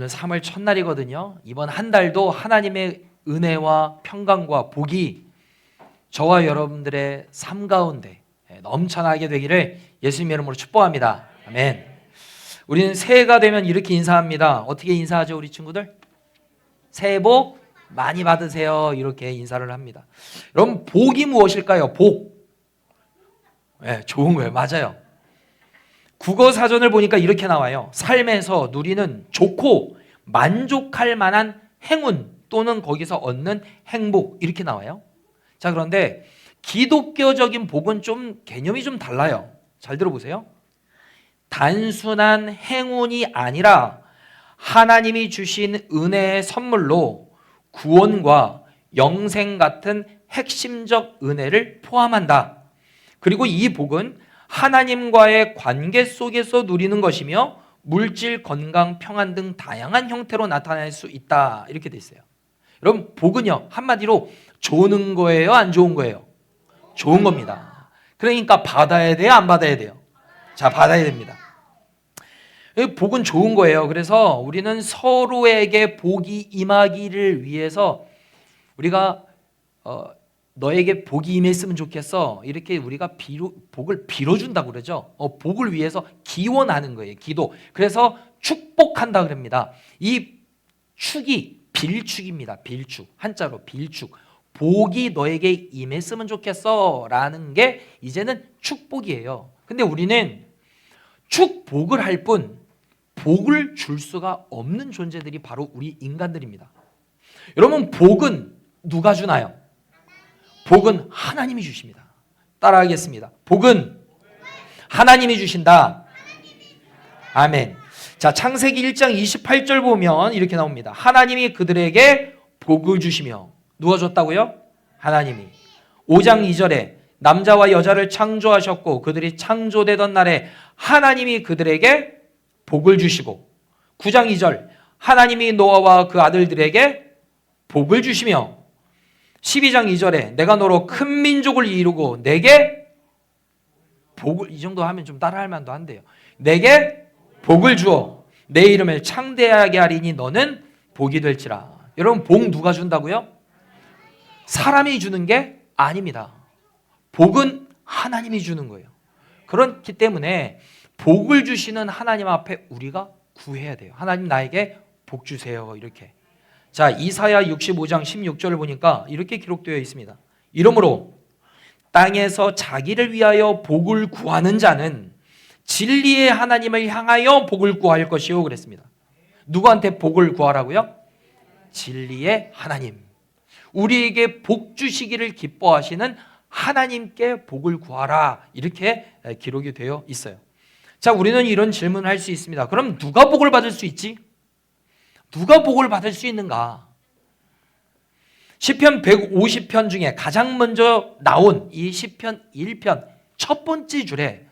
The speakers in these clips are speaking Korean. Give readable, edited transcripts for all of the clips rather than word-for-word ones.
오늘 3월 첫날이거든요. 이번 한 달도 하나님의 은혜와 평강과 복이 저와 여러분들의 삶 가운데 넘쳐나게 되기를 예수님의 이름으로 축복합니다. 아멘. 우리는 새해가 되면 이렇게 인사합니다. 어떻게 인사하죠, 우리 친구들? 새해 복 많이 받으세요. 이렇게 인사를 합니다. 여러분, 복이 무엇일까요? 복. 네, 좋은 거예요. 맞아요. 국어 사전을 보니까 이렇게 나와요. 삶에서 누리는 좋고 만족할 만한 행운 또는 거기서 얻는 행복, 이렇게 나와요. 자, 그런데 기독교적인 복은 좀 개념이 좀 달라요. 잘 들어보세요. 단순한 행운이 아니라 하나님이 주신 은혜의 선물로 구원과 영생 같은 핵심적 은혜를 포함한다. 그리고 이 복은 하나님과의 관계 속에서 누리는 것이며 물질, 건강, 평안 등 다양한 형태로 나타날 수 있다. 이렇게 돼 있어요. 여러분, 복은요, 한마디로 좋은 거예요, 안 좋은 거예요? 좋은 겁니다. 그러니까 받아야 돼요, 안 받아야 돼요? 자, 받아야 됩니다. 복은 좋은 거예요. 그래서 우리는 서로에게 복이 임하기를 위해서 우리가 너에게 복이 임했으면 좋겠어, 이렇게 우리가 복을 빌어준다고 그러죠. 복을 위해서 기원하는 거예요. 기도. 그래서 축복한다 그럽니다. 이 축이 빌축입니다. 빌축. 한자로 빌축. 복이 너에게 임했으면 좋겠어 라는 게 이제는 축복이에요. 근데 우리는 축복을 할 뿐 복을 줄 수가 없는 존재들이 바로 우리 인간들입니다. 여러분, 복은 누가 주나요? 복은 하나님이 주십니다. 따라하겠습니다. 복은 하나님이 주신다. 아멘. 자, 창세기 1장 28절 보면 이렇게 나옵니다. 하나님이 그들에게 복을 주시며. 누가 줬다고요? 하나님이. 5장 2절에 남자와 여자를 창조하셨고 그들이 창조되던 날에 하나님이 그들에게 복을 주시고, 9장 2절 하나님이 노아와 그 아들들에게 복을 주시며, 12장 2절에 내가 너로 큰 민족을 이루고 내게 복을, 이 정도 하면 좀 따라할 만도 한데요. 내게 복을 주어 내 이름을 창대하게 하리니 너는 복이 될지라. 여러분, 복 누가 준다고요? 사람이 주는 게 아닙니다. 복은 하나님이 주는 거예요. 그렇기 때문에 복을 주시는 하나님 앞에 우리가 구해야 돼요. 하나님, 나에게 복 주세요. 이렇게. 자, 이사야 65장 16절을 보니까 이렇게 기록되어 있습니다. 이러므로 땅에서 자기를 위하여 복을 구하는 자는 진리의 하나님을 향하여 복을 구할 것이요 그랬습니다. 누구한테 복을 구하라고요? 진리의 하나님. 우리에게 복 주시기를 기뻐하시는 하나님께 복을 구하라. 이렇게 기록이 되어 있어요. 자, 우리는 이런 질문을 할 수 있습니다. 그럼 누가 복을 받을 수 있지? 누가 복을 받을 수 있는가? 시편 150편 중에 가장 먼저 나온 이 시편 1편 첫 번째 줄에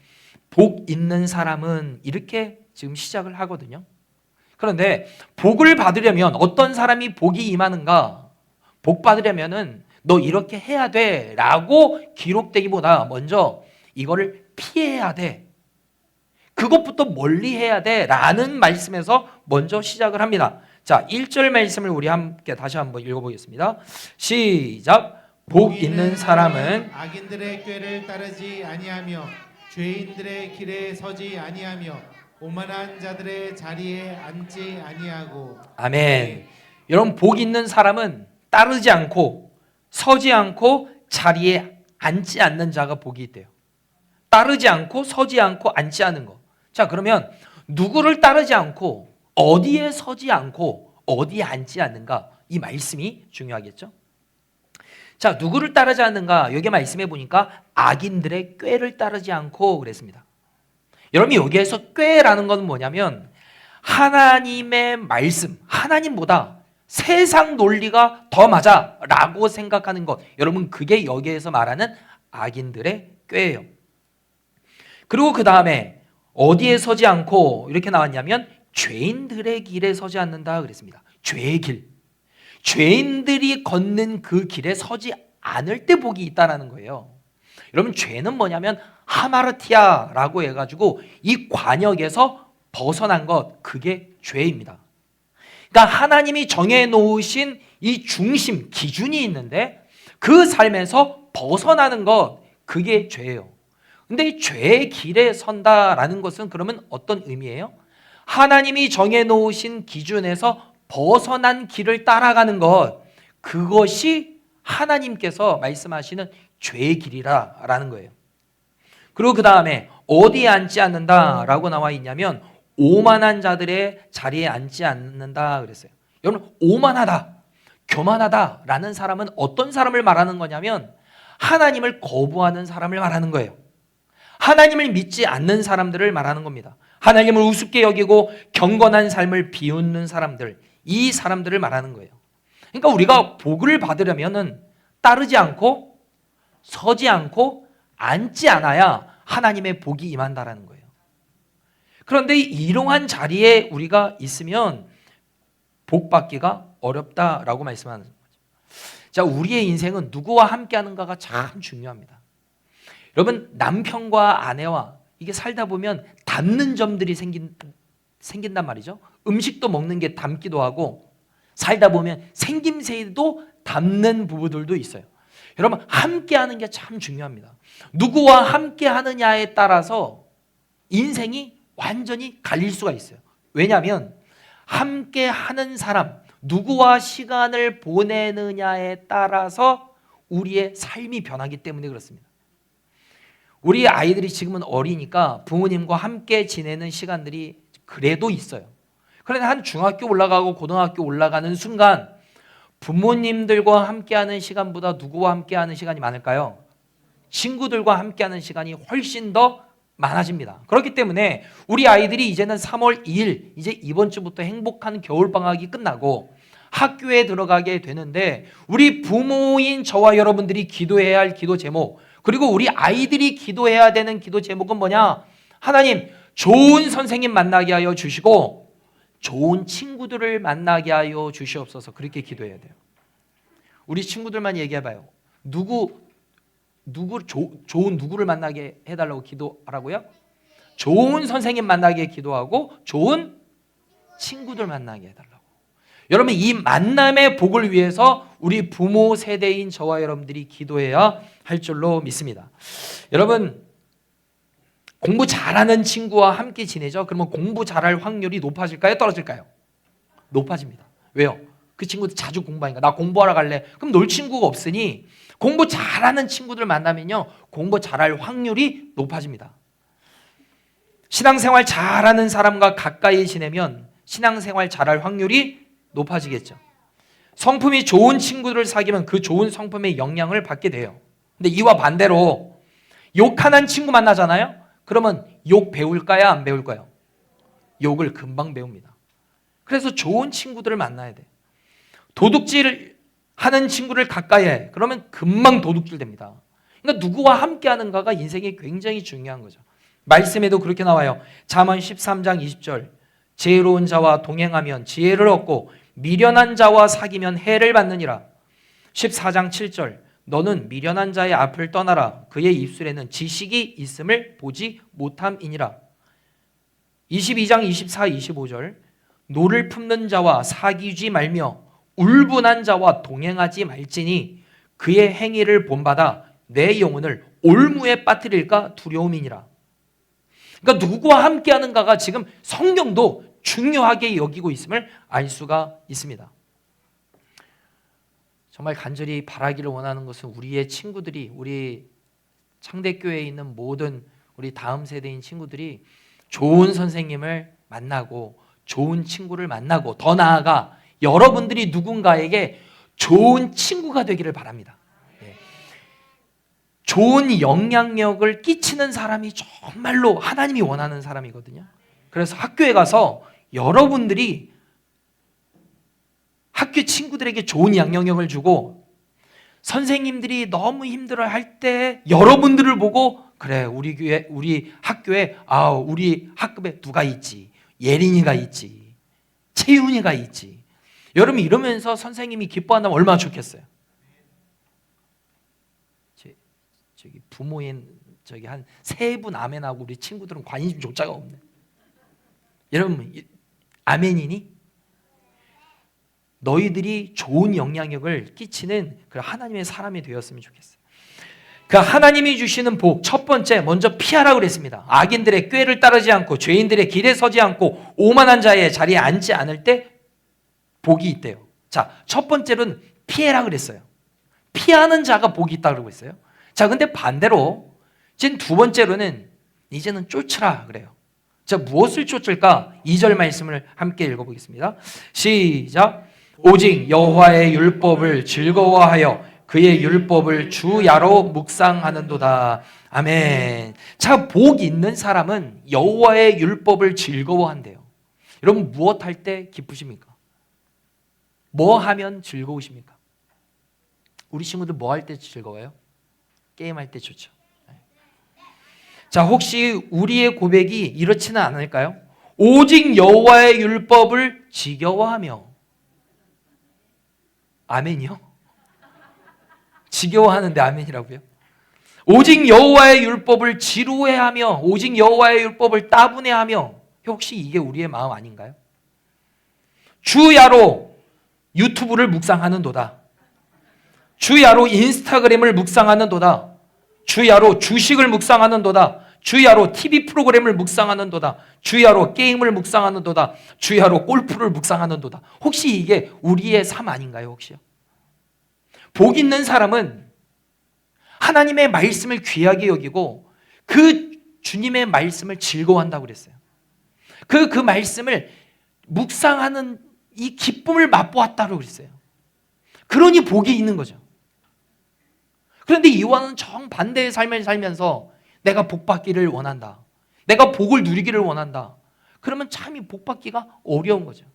복 있는 사람은, 이렇게 지금 시작을 하거든요. 그런데 복을 받으려면 어떤 사람이 복이 임하는가? 복 받으려면은 너 이렇게 해야 돼 라고 기록되기보다 먼저 이거를 피해야 돼, 그것부터 멀리 해야 돼 라는 말씀에서 먼저 시작을 합니다. 자, 1절 말씀을 우리 함께 다시 한번 읽어보겠습니다. 시작. 복 있는 사람은 악인들의 꾀를 따르지 아니하며 죄인들의 길에 서지 아니하며 오만한 자들의 자리에 앉지 아니하고. 아멘. 여러분, 복 있는 사람은 따르지 않고 서지 않고 자리에 앉지 않는 자가 복이 있대요. 따르지 않고 서지 않고 앉지 않은 거. 자, 그러면 누구를 따르지 않고 어디에 서지 않고 어디에 앉지 않는가, 이 말씀이 중요하겠죠. 자, 누구를 따르지 않는가? 여기 말씀해 보니까 악인들의 꾀를 따르지 않고 그랬습니다. 여러분, 여기에서 꾀라는 건 뭐냐면 하나님의 말씀, 하나님보다 세상 논리가 더 맞아 라고 생각하는 것. 여러분, 그게 여기에서 말하는 악인들의 꾀예요. 그리고 그 다음에 어디에 서지 않고 이렇게 나왔냐면 죄인들의 길에 서지 않는다 그랬습니다. 죄의 길. 죄인들이 걷는 그 길에 서지 않을 때 복이 있다는 거예요. 여러분, 죄는 뭐냐면 하마르티아라고 해가지고 이 관역에서 벗어난 것, 그게 죄입니다. 그러니까 하나님이 정해놓으신 이 중심, 기준이 있는데 그 삶에서 벗어나는 것, 그게 죄예요. 근데 이 죄의 길에 선다라는 것은 그러면 어떤 의미예요? 하나님이 정해놓으신 기준에서 벗어난 길을 따라가는 것, 그것이 하나님께서 말씀하시는 죄의 길이라는 거예요. 그리고 그 다음에 어디에 앉지 않는다라고 나와 있냐면 오만한 자들의 자리에 앉지 않는다 그랬어요. 여러분, 오만하다, 교만하다라는 사람은 어떤 사람을 말하는 거냐면 하나님을 거부하는 사람을 말하는 거예요. 하나님을 믿지 않는 사람들을 말하는 겁니다. 하나님을 우습게 여기고 경건한 삶을 비웃는 사람들, 이 사람들을 말하는 거예요. 그러니까 우리가 복을 받으려면은 따르지 않고 서지 않고 앉지 않아야 하나님의 복이 임한다라는 거예요. 그런데 이러한 자리에 우리가 있으면 복 받기가 어렵다라고 말씀하는 거죠. 자, 우리의 인생은 누구와 함께 하는가가 참 중요합니다. 여러분, 남편과 아내와 이게 살다 보면 닮는 점들이 생긴단 말이죠. 음식도 먹는 게 닮기도 하고 살다 보면 생김새도 닮는 부부들도 있어요. 여러분, 함께 하는 게 참 중요합니다. 누구와 함께 하느냐에 따라서 인생이 완전히 갈릴 수가 있어요. 왜냐하면 함께 하는 사람, 누구와 시간을 보내느냐에 따라서 우리의 삶이 변하기 때문에 그렇습니다. 우리 아이들이 지금은 어리니까 부모님과 함께 지내는 시간들이 그래도 있어요. 그런데 한 중학교 올라가고 고등학교 올라가는 순간 부모님들과 함께하는 시간보다 누구와 함께하는 시간이 많을까요? 친구들과 함께하는 시간이 훨씬 더 많아집니다. 그렇기 때문에 우리 아이들이 이제는 3월 2일, 이제 이번 주부터 행복한 겨울방학이 끝나고 학교에 들어가게 되는데 우리 부모인 저와 여러분들이 기도해야 할 기도 제목, 그리고 우리 아이들이 기도해야 되는 기도 제목은 뭐냐? 하나님, 좋은 선생님 만나게 하여 주시고 좋은 친구들을 만나게 하여 주시옵소서. 그렇게 기도해야 돼요. 우리 친구들만 얘기해봐요. 좋은 누구를 만나게 해달라고 기도하라고요? 좋은 선생님 만나게 기도하고 좋은 친구들 만나게 해달라고. 여러분, 이 만남의 복을 위해서 우리 부모 세대인 저와 여러분들이 기도해야 할 줄로 믿습니다. 여러분, 공부 잘하는 친구와 함께 지내죠? 그러면 공부 잘할 확률이 높아질까요? 떨어질까요? 높아집니다. 왜요? 그 친구들 자주 공부하니까. 나 공부하러 갈래. 그럼 놀 친구가 없으니 공부 잘하는 친구들 만나면요, 공부 잘할 확률이 높아집니다. 신앙생활 잘하는 사람과 가까이 지내면 신앙생활 잘할 확률이 높아지겠죠. 성품이 좋은 친구들을 사귀면 그 좋은 성품의 영향을 받게 돼요. 근데 이와 반대로 욕하는 친구 만나잖아요. 그러면 욕 배울까요? 안 배울까요? 욕을 금방 배웁니다. 그래서 좋은 친구들을 만나야 돼요. 도둑질 하는 친구를 가까이 해. 그러면 금방 도둑질 됩니다. 그러니까 누구와 함께 하는가가 인생에 굉장히 중요한 거죠. 말씀에도 그렇게 나와요. 잠언 13장 20절. 지혜로운 자와 동행하면 지혜를 얻고 미련한 자와 사귀면 해를 받느니라. 14장 7절. 너는 미련한 자의 앞을 떠나라. 그의 입술에는 지식이 있음을 보지 못함이니라. 22장 24, 25절. 노를 품는 자와 사귀지 말며 울분한 자와 동행하지 말지니 그의 행위를 본받아 내 영혼을 올무에 빠뜨릴까 두려움이니라. 그러니까 누구와 함께 하는가가 지금 성경도 중요하게 여기고 있음을 알 수가 있습니다. 정말 간절히 바라기를 원하는 것은 우리의 친구들이, 우리 창대교회에 있는 모든 우리 다음 세대인 친구들이 좋은 선생님을 만나고 좋은 친구를 만나고 더 나아가 여러분들이 누군가에게 좋은 친구가 되기를 바랍니다. 좋은 영향력을 끼치는 사람이 정말로 하나님이 원하는 사람이거든요. 그래서 학교에 가서 여러분들이 학교 친구들에게 좋은 영향력을 주고 선생님들이 너무 힘들어할 때 여러분들을 보고 그래, 우리 교회, 우리 학교에 우리 학급에 누가 있지? 예린이가 있지, 채윤이가 있지. 여러분 이러면서 선생님이 기뻐한다면 얼마나 좋겠어요. 저기 부모인 저기 한 3분 아멘하고 우리 친구들은 관심조차가 없네. 여러분 아멘이니? 너희들이 좋은 영향력을 끼치는 그 하나님의 사람이 되었으면 좋겠어요. 그 하나님이 주시는 복, 첫 번째 먼저 피하라고 그랬습니다. 악인들의 꾀를 따르지 않고 죄인들의 길에 서지 않고 오만한 자의 자리에 앉지 않을 때 복이 있대요. 자, 첫 번째로는 피해라 그랬어요. 피하는 자가 복이 있다 그러고 있어요. 자, 근데 반대로 이제 두 번째로는 이제는 쫓으라 그래요. 자, 무엇을 쫓을까? 2절 말씀을 함께 읽어보겠습니다. 시작. 오직 여호와의 율법을 즐거워하여 그의 율법을 주야로 묵상하는도다. 아멘. 자, 복 있는 사람은 여호와의 율법을 즐거워한대요. 여러분, 무엇 할 때 기쁘십니까? 뭐 하면 즐거우십니까? 우리 친구들 뭐 할 때 즐거워요? 게임할 때 좋죠. 자, 혹시 우리의 고백이 이렇지는 않을까요? 오직 여호와의 율법을 지겨워하며. 아멘이요? 지겨워하는데 아멘이라고요? 오직 여호와의 율법을 지루해하며, 오직 여호와의 율법을 따분해하며. 혹시 이게 우리의 마음 아닌가요? 주야로 유튜브를 묵상하는도다. 주야로 인스타그램을 묵상하는도다. 주야로 주식을 묵상하는도다. 주야로 TV 프로그램을 묵상하는도다. 주야로 게임을 묵상하는도다. 주야로 골프를 묵상하는도다. 혹시 이게 우리의 삶 아닌가요? 혹시요? 복 있는 사람은 하나님의 말씀을 귀하게 여기고 그 주님의 말씀을 즐거워한다고 그랬어요. 그 말씀을 묵상하는 이 기쁨을 맛보았다고 그랬어요. 그러니 복이 있는 거죠. 그런데 이와는 정반대의 삶을 살면서 내가 복받기를 원한다. 내가 복을 누리기를 원한다. 그러면 참 이 복받기가 어려운 거죠.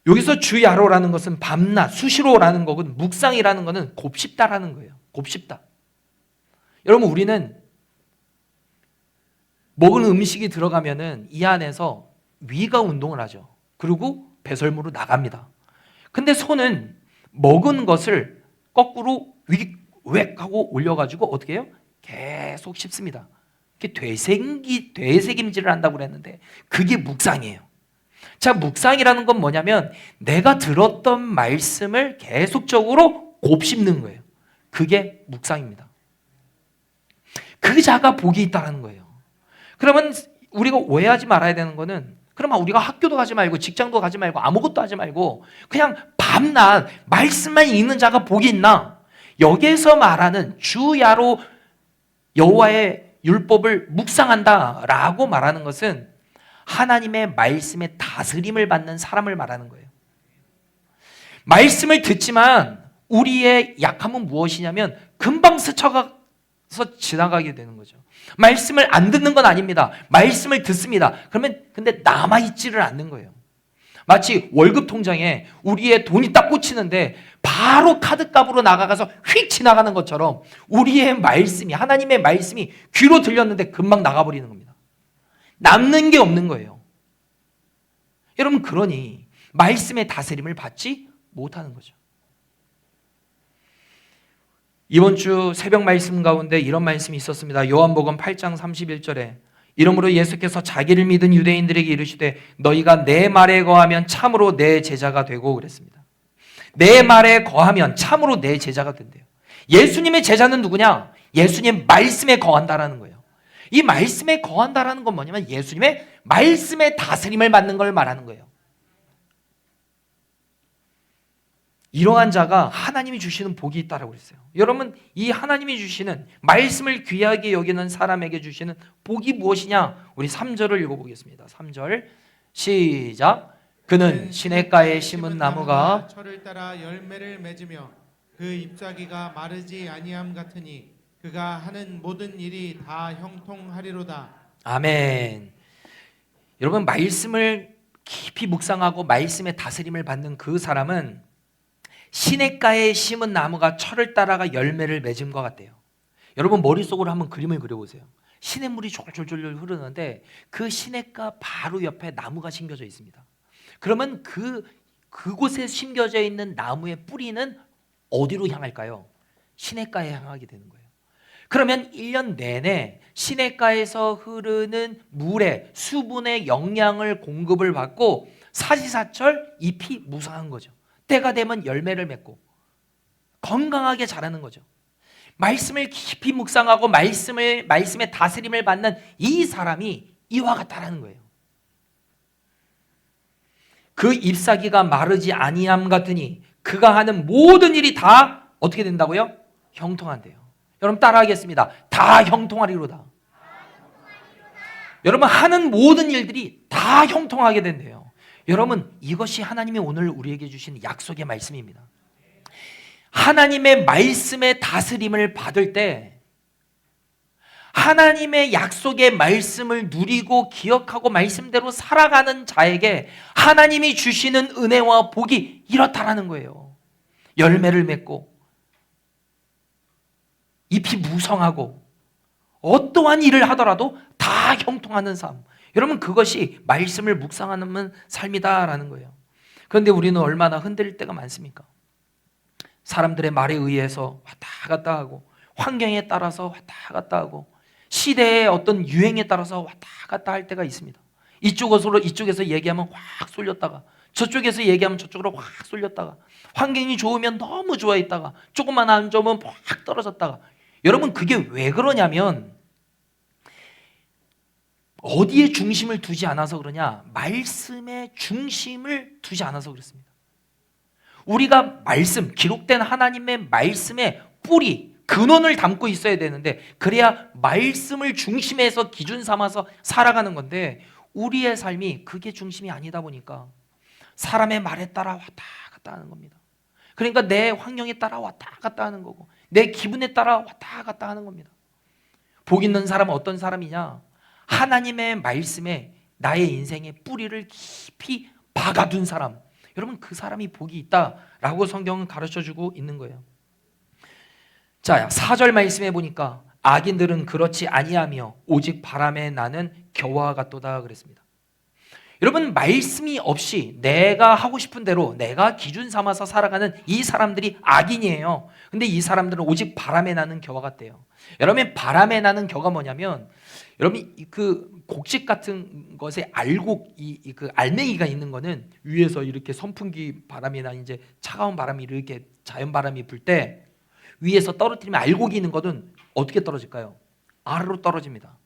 여기서 주야로라는 것은 밤낮, 수시로라는 것은 묵상이라는 것은 곱씹다라는 거예요. 곱씹다. 여러분, 우리는 먹은 음식이 들어가면은 이 안에서 위가 운동을 하죠. 그리고 배설물로 나갑니다. 근데 손은 먹은 것을 거꾸로 웩 하고 올려가지고 어떻게 해요? 계속 씹습니다. 그게 되새김질을 한다고 그랬는데 그게 묵상이에요. 자, 묵상이라는 건 뭐냐면 내가 들었던 말씀을 계속적으로 곱씹는 거예요. 그게 묵상입니다. 그 자가 복이 있다는 거예요. 그러면 우리가 오해하지 말아야 되는 거는, 그러면 우리가 학교도 가지 말고 직장도 가지 말고 아무것도 하지 말고 그냥 밤낮 말씀만 읽는 자가 복이 있나? 여기에서 말하는 주야로 여호와의 율법을 묵상한다라고 말하는 것은 하나님의 말씀에 다스림을 받는 사람을 말하는 거예요. 말씀을 듣지만 우리의 약함은 무엇이냐면 금방 스쳐가서 지나가게 되는 거죠. 말씀을 안 듣는 건 아닙니다. 말씀을 듣습니다. 그러면 근데 남아있지를 않는 거예요. 마치 월급 통장에 우리의 돈이 딱 꽂히는데 바로 카드값으로 나가서 휙 지나가는 것처럼 우리의 말씀이, 하나님의 말씀이 귀로 들렸는데 금방 나가버리는 겁니다. 남는 게 없는 거예요. 여러분, 그러니 말씀의 다스림을 받지 못하는 거죠. 이번 주 새벽 말씀 가운데 이런 말씀이 있었습니다. 요한복음 8장 31절에 이러므로 예수께서 자기를 믿은 유대인들에게 이르시되 너희가 내 말에 거하면 참으로 내 제자가 되고 그랬습니다. 내 말에 거하면 참으로 내 제자가 된대요. 예수님의 제자는 누구냐? 예수님 말씀에 거한다라는 거예요. 이 말씀에 거한다라는 건 뭐냐면 예수님의 말씀의 다스림을 받는 걸 말하는 거예요. 이러한 자가 하나님이 주시는 복이 있다라고 했어요. 여러분, 이 하나님이 주시는 말씀을 귀하게 여기는 사람에게 주시는 복이 무엇이냐? 우리 3절을 읽어보겠습니다. 3절 시작. 그는 시냇가에 심은 나무가 철을 따라 열매를 맺으며 그 잎사귀가 마르지 아니함 같으니 그가 하는 모든 일이 다 형통하리로다. 아멘. 여러분, 말씀을 깊이 묵상하고 말씀의 다스림을 받는 그 사람은 시냇가에 심은 나무가 철을 따라가 열매를 맺은 것 같대요. 여러분, 머릿속으로 한번 그림을 그려보세요. 시냇물이 졸졸졸 흐르는데 그 시냇가 바로 옆에 나무가 심겨져 있습니다. 그러면 그곳에 심겨져 있는 나무의 뿌리는 어디로 향할까요? 시냇가에 향하게 되는 거예요. 그러면 1년 내내 시냇가에서 흐르는 물의 수분의 영양을 공급을 받고 사시사철 잎이 무성한 거죠. 때가 되면 열매를 맺고 건강하게 자라는 거죠. 말씀을 깊이 묵상하고 말씀의 다스림을 받는 이 사람이 이와 같다라는 거예요. 그 잎사귀가 마르지 아니함 같으니 그가 하는 모든 일이 다 어떻게 된다고요? 형통한대요. 여러분 따라하겠습니다. 다 형통하리로다. 여러분 하는 모든 일들이 다 형통하게 된대요. 여러분 이것이 하나님이 오늘 우리에게 주신 약속의 말씀입니다. 하나님의 말씀의 다스림을 받을 때 하나님의 약속의 말씀을 누리고 기억하고 말씀대로 살아가는 자에게 하나님이 주시는 은혜와 복이 이렇다라는 거예요. 열매를 맺고 잎이 무성하고 어떠한 일을 하더라도 다 형통하는 삶. 여러분 그것이 말씀을 묵상하는 삶이다라는 거예요. 그런데 우리는 얼마나 흔들릴 때가 많습니까? 사람들의 말에 의해서 왔다 갔다 하고 환경에 따라서 왔다 갔다 하고 시대의 어떤 유행에 따라서 왔다 갔다 할 때가 있습니다. 이쪽에서 얘기하면 확 쏠렸다가 저쪽에서 얘기하면 저쪽으로 확 쏠렸다가 환경이 좋으면 너무 좋아했다가 조금만 안 좋으면 확 떨어졌다가 여러분 그게 왜 그러냐면 어디에 중심을 두지 않아서 그러냐? 말씀에 중심을 두지 않아서 그렇습니다. 우리가 말씀, 기록된 하나님의 말씀의 뿌리, 근원을 담고 있어야 되는데 그래야 말씀을 중심에서 기준 삼아서 살아가는 건데 우리의 삶이 그게 중심이 아니다 보니까 사람의 말에 따라 왔다 갔다 하는 겁니다. 그러니까 내 환경에 따라 왔다 갔다 하는 거고 내 기분에 따라 왔다 갔다 하는 겁니다. 복 있는 사람은 어떤 사람이냐? 하나님의 말씀에 나의 인생의 뿌리를 깊이 박아둔 사람. 여러분 그 사람이 복이 있다라고 성경은 가르쳐주고 있는 거예요. 자, 4절 말씀해 보니까 악인들은 그렇지 아니하며 오직 바람에 나는 겨와 같도다 그랬습니다. 여러분 말씀이 없이 내가 하고 싶은 대로 내가 기준 삼아서 살아가는 이 사람들이 악인이에요. 근데 이 사람들은 오직 바람에 나는 겨와 같대요. 여러분 바람에 나는 겨가 뭐냐면 여러분 그 곡식 같은 것에 그 알맹이가 있는 거는 위에서 이렇게 선풍기 바람이나 이제 차가운 바람이 이렇게 자연 바람이 불 때 위에서 떨어뜨리면 알곡이 있는 것은 어떻게 떨어질까요? 아래로 떨어집니다.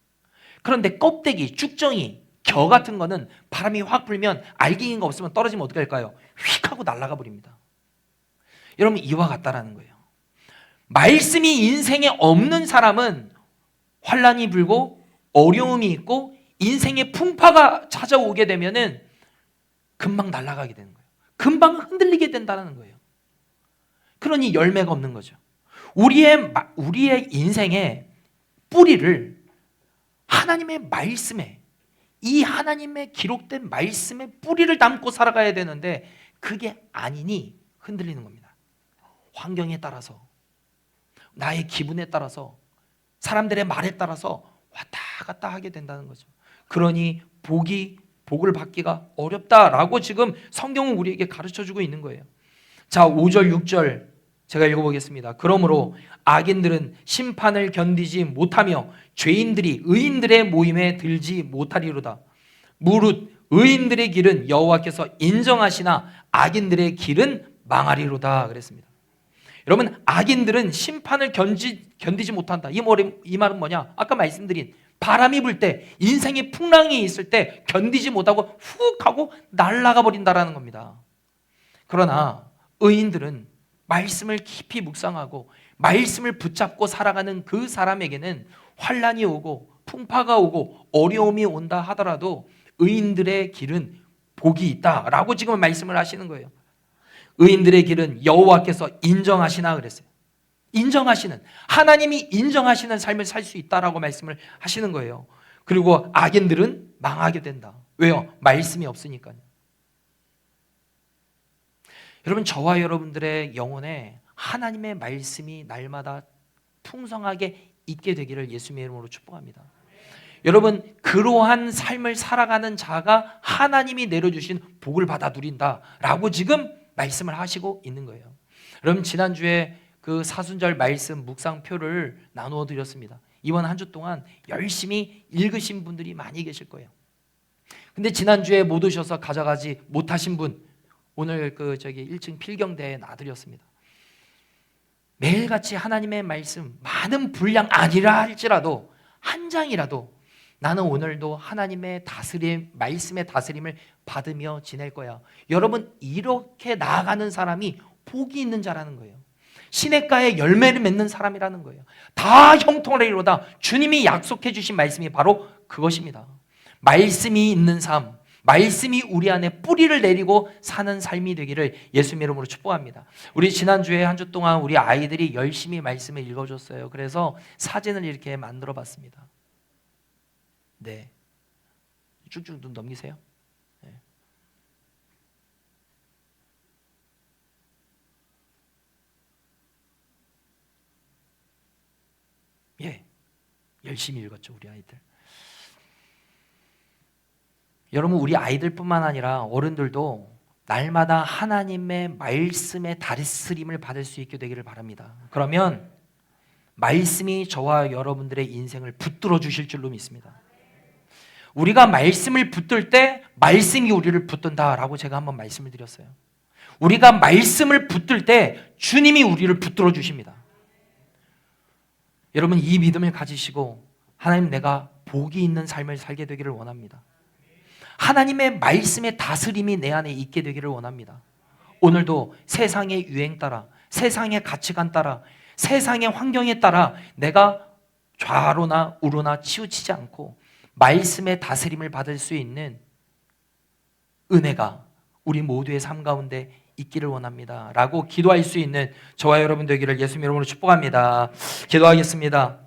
그런데 껍데기, 쭉정이, 겨 같은 거는 바람이 확 불면 알갱이가 없으면 떨어지면 어떻게 할까요? 휙 하고 날아가 버립니다. 여러분 이와 같다라는 거예요. 말씀이 인생에 없는 사람은 환란이 불고 어려움이 있고 인생의 풍파가 찾아오게 되면은 금방 날아가게 되는 거예요. 금방 흔들리게 된다는 거예요. 그러니 열매가 없는 거죠. 우리의 인생의 뿌리를 하나님의 말씀에 이 하나님의 기록된 말씀의 뿌리를 담고 살아가야 되는데 그게 아니니 흔들리는 겁니다. 환경에 따라서 나의 기분에 따라서 사람들의 말에 따라서 왔다 갔다 하게 된다는 거죠. 그러니 복을 받기가 어렵다라고 지금 성경은 우리에게 가르쳐주고 있는 거예요. 자, 5절 6절 제가 읽어보겠습니다. 그러므로 악인들은 심판을 견디지 못하며 죄인들이 의인들의 모임에 들지 못하리로다. 무릇 의인들의 길은 여호와께서 인정하시나 악인들의 길은 망하리로다 그랬습니다. 여러분 악인들은 심판을 견디지 못한다. 이 말은 뭐냐? 아까 말씀드린 바람이 불 때 인생의 풍랑이 있을 때 견디지 못하고 훅 하고 날아가 버린다라는 겁니다. 그러나 의인들은 말씀을 깊이 묵상하고 말씀을 붙잡고 살아가는 그 사람에게는 환란이 오고 풍파가 오고 어려움이 온다 하더라도 의인들의 길은 복이 있다라고 지금 말씀을 하시는 거예요. 의인들의 길은 여호와께서 인정하시나 그랬어요. 인정하시는 하나님이 인정하시는 삶을 살 수 있다라고 말씀을 하시는 거예요. 그리고 악인들은 망하게 된다. 왜요? 말씀이 없으니까요. 여러분 저와 여러분들의 영혼에 하나님의 말씀이 날마다 풍성하게 있게 되기를 예수님의 이름으로 축복합니다. 여러분 그러한 삶을 살아가는 자가 하나님이 내려주신 복을 받아 누린다라고 지금 말씀을 하시고 있는 거예요. 여러분 지난주에 그 사순절 말씀 묵상표를 나누어 드렸습니다. 이번 한 주 동안 열심히 읽으신 분들이 많이 계실 거예요. 근데 지난주에 못 오셔서 가져가지 못하신 분, 오늘 1층 필경대에 놔드렸습니다. 매일같이 하나님의 말씀 많은 분량 아니라 할지라도 한 장이라도 나는 오늘도 하나님의 말씀의 다스림을 받으며 지낼 거야. 여러분, 이렇게 나아가는 사람이 복이 있는 자라는 거예요. 시냇가에 열매를 맺는 사람이라는 거예요. 다 형통하리로다. 주님이 약속해 주신 말씀이 바로 그것입니다. 말씀이 있는 삶, 말씀이 우리 안에 뿌리를 내리고 사는 삶이 되기를 예수님 이름으로 축복합니다. 우리 지난주에 한 주 동안 우리 아이들이 열심히 말씀을 읽어줬어요. 그래서 사진을 이렇게 만들어 봤습니다. 네, 쭉쭉 눈 넘기세요. 네. 예, 열심히 읽었죠, 우리 아이들. 여러분, 우리 아이들뿐만 아니라 어른들도 날마다 하나님의 말씀의 다스림을 받을 수 있게 되기를 바랍니다. 그러면 말씀이 저와 여러분들의 인생을 붙들어 주실 줄로 믿습니다. 우리가 말씀을 붙들 때 말씀이 우리를 붙든다라고 제가 한번 말씀을 드렸어요. 우리가 말씀을 붙들 때 주님이 우리를 붙들어 주십니다. 여러분, 이 믿음을 가지시고 하나님, 내가 복이 있는 삶을 살게 되기를 원합니다. 하나님의 말씀의 다스림이 내 안에 있게 되기를 원합니다. 오늘도 세상의 유행 따라, 세상의 가치관 따라, 세상의 환경에 따라 내가 좌로나 우로나 치우치지 않고 말씀의 다스림을 받을 수 있는 은혜가 우리 모두의 삶 가운데 있기를 원합니다 라고 기도할 수 있는 저와 여러분 되기를 예수님 이름으로 축복합니다. 기도하겠습니다.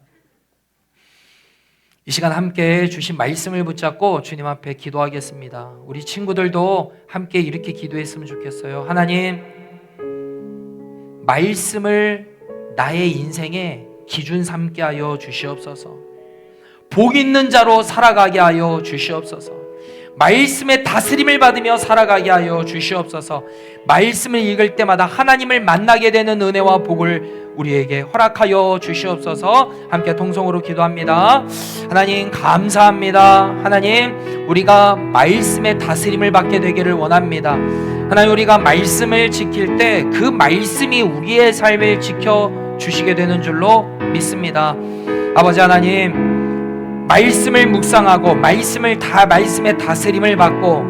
이 시간 함께 주신 말씀을 붙잡고 주님 앞에 기도하겠습니다. 우리 친구들도 함께 이렇게 기도했으면 좋겠어요. 하나님, 말씀을 나의 인생의 기준 삼게 하여 주시옵소서. 복 있는 자로 살아가게 하여 주시옵소서. 말씀의 다스림을 받으며 살아가게 하여 주시옵소서. 말씀을 읽을 때마다 하나님을 만나게 되는 은혜와 복을 우리에게 허락하여 주시옵소서. 함께 통성으로 기도합니다. 하나님, 감사합니다. 하나님, 우리가 말씀의 다스림을 받게 되기를 원합니다. 하나님, 우리가 말씀을 지킬 때 그 말씀이 우리의 삶을 지켜주시게 되는 줄로 믿습니다. 아버지 하나님, 말씀을 묵상하고 말씀의 다스림을 받고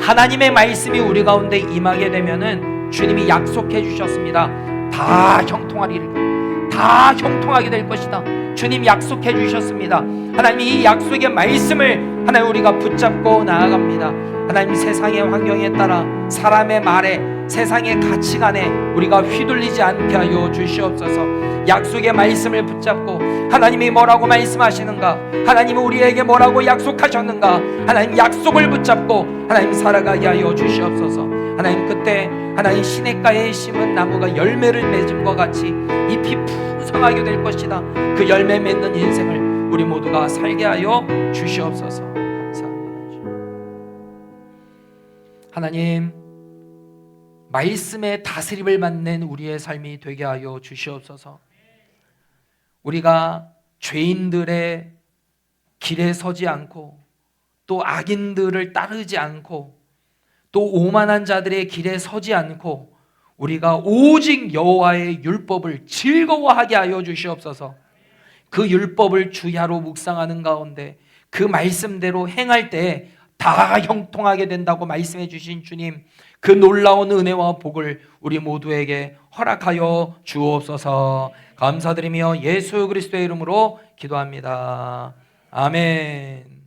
하나님의 말씀이 우리 가운데 임하게 되면은 주님이 약속해 주셨습니다. 다 형통하게 될 것이다. 주님 약속해 주셨습니다. 하나님, 이 약속의 말씀을 하나님 우리가 붙잡고 나아갑니다. 하나님, 세상의 환경에 따라 사람의 말에 세상의 가치관에 우리가 휘둘리지 않게 하여 주시옵소서. 약속의 말씀을 붙잡고 하나님이 뭐라고 말씀하시는가, 하나님은 우리에게 뭐라고 약속하셨는가, 하나님 약속을 붙잡고 하나님 살아가게 하여 주시옵소서. 하나님, 그때 하나님 시냇가에 심은 나무가 열매를 맺음과 같이 잎이 풍성하게 될 것이다. 그 열매 맺는 인생을 우리 모두가 살게 하여 주시옵소서. 감사합니다. 하나님, 말씀의 다스림을 받는 우리의 삶이 되게 하여 주시옵소서. 우리가 죄인들의 길에 서지 않고 또 악인들을 따르지 않고 또 오만한 자들의 길에 서지 않고 우리가 오직 여호와의 율법을 즐거워하게 하여 주시옵소서. 그 율법을 주야로 묵상하는 가운데 그 말씀대로 행할 때 다 형통하게 된다고 말씀해 주신 주님, 그 놀라운 은혜와 복을 우리 모두에게 허락하여 주옵소서. 감사드리며 예수 그리스도의 이름으로 기도합니다. 아멘.